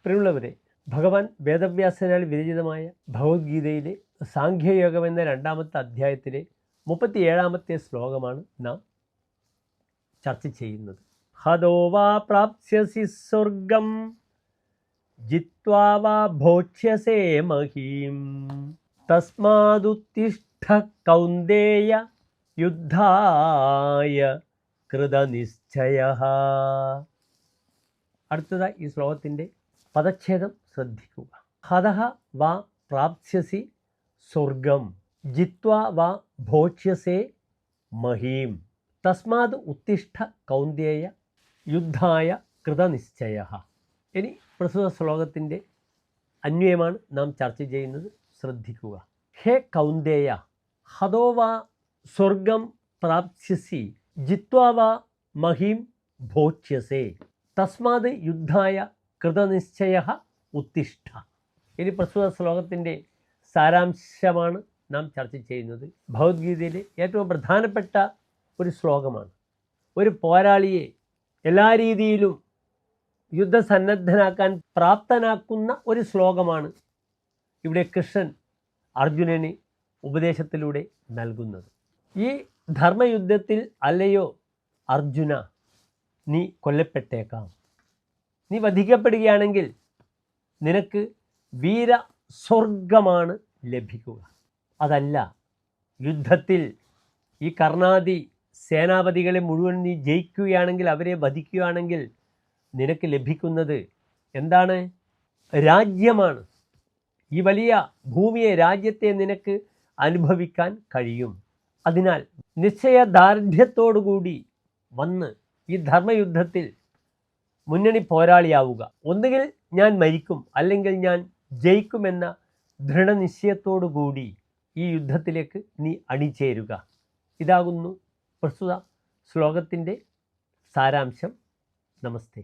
പ്രിയമുള്ളവരെ, ഭഗവാൻ വേദവ്യാസനാൽ വിരചിതമായ ഭഗവത്ഗീതയിലെ സാഖ്യയോഗം എന്ന 2-ാമത്തെ അധ്യായത്തിലെ 37-ാമത്തെ ശ്ലോകമാണ് നാം ചർച്ച ചെയ്യുന്നത്. ഹതോ വാ പ്രാപ്സ്യസി സ്വർഗം ജിത്വാ വാ ഭോക്ഷ്യസേ മഹീം തസ്മാദുത്തിഷ്ഠ കൗന്ദേയ യുദ്ധായ കൃതനിശ്ചയഃ. അടുത്തതായി ഈ ശ്ലോകത്തിൻ്റെ പദച്ഛേദം ശ്രദ്ധിക്കുക. ഹതഃ വാ പ്രാപ്സ്യസി സ്വർഗം ജിത്വാ വാ ഭോക്ഷ്യസേ മഹീം തസ്മാത് ഉത്തിഷ്ഠ കൗന്ദേയ യുദ്ധായ കൃതനിശ്ചയഃ. ഇനി പ്രസ്തുത ശ്ലോകത്തിൻ്റെ അന്വയമാണ് നാം ചർച്ച ചെയ്യുന്നത്. ശ്രദ്ധിക്കുക. ഹേ കൗന്ദേയ, ഹതോ വാ സ്വർഗം പ്രാപ്സ്യസി ജിത്വാ വാ മഹീം ഭോക്ഷ്യസേ തസ്മാത് യുദ്ധായ കൃതനിശ്ചയഃ ഉത്തിഷ്ഠ. ഇനി പ്രസ്തുത ശ്ലോകത്തിൻ്റെ സാരാംശമാണ് നാം ചർച്ച ചെയ്യുന്നത്. ഭഗവത്ഗീതയിലെ ഏറ്റവും പ്രധാനപ്പെട്ട ഒരു ശ്ലോകമാണ്. ഒരു പോരാളിയെ എല്ലാ രീതിയിലും യുദ്ധസന്നദ്ധനാക്കാൻ പ്രാപ്തനാക്കുന്ന ഒരു ശ്ലോകമാണ് ഇവിടെ കൃഷ്ണൻ അർജുനന് ഉപദേശത്തിലൂടെ നൽകുന്നത്. ഈ ധർമ്മയുദ്ധത്തിൽ അല്ലയോ അർജുന, നീ കൊല്ലപ്പെട്ടേക്കാം. നീ വധിക്കപ്പെടുകയാണെങ്കിൽ നിനക്ക് വീരസ്വർഗമാണ് ലഭിക്കുക. അതല്ല, യുദ്ധത്തിൽ ഈ കർണാദി സേനാപതികളെ മുഴുവൻ നീ ജയിക്കുകയാണെങ്കിൽ, അവരെ വധിക്കുകയാണെങ്കിൽ നിനക്ക് ലഭിക്കുന്നത് എന്താണ്? രാജ്യമാണ്. ഈ വലിയ ഭൂമിയെ, രാജ്യത്തെ നിനക്ക് അനുഭവിക്കാൻ കഴിയും. അതിനാൽ നിശ്ചയദാർഢ്യത്തോടുകൂടി വന്ന് ഈ ധർമ്മയുദ്ധത്തിൽ മുന്നണി പോരാളിയാവുക. ഒന്നുകിൽ ഞാൻ മരിക്കും, അല്ലെങ്കിൽ ഞാൻ ജയിക്കുമെന്ന ദൃഢനിശ്ചയത്തോടുകൂടി ഈ യുദ്ധത്തിലേക്ക് നീ അണിചേരുക. ഇതാകുന്നു പ്രസ്തുത ശ്ലോകത്തിൻ്റെ സാരാംശം. നമസ്തേ.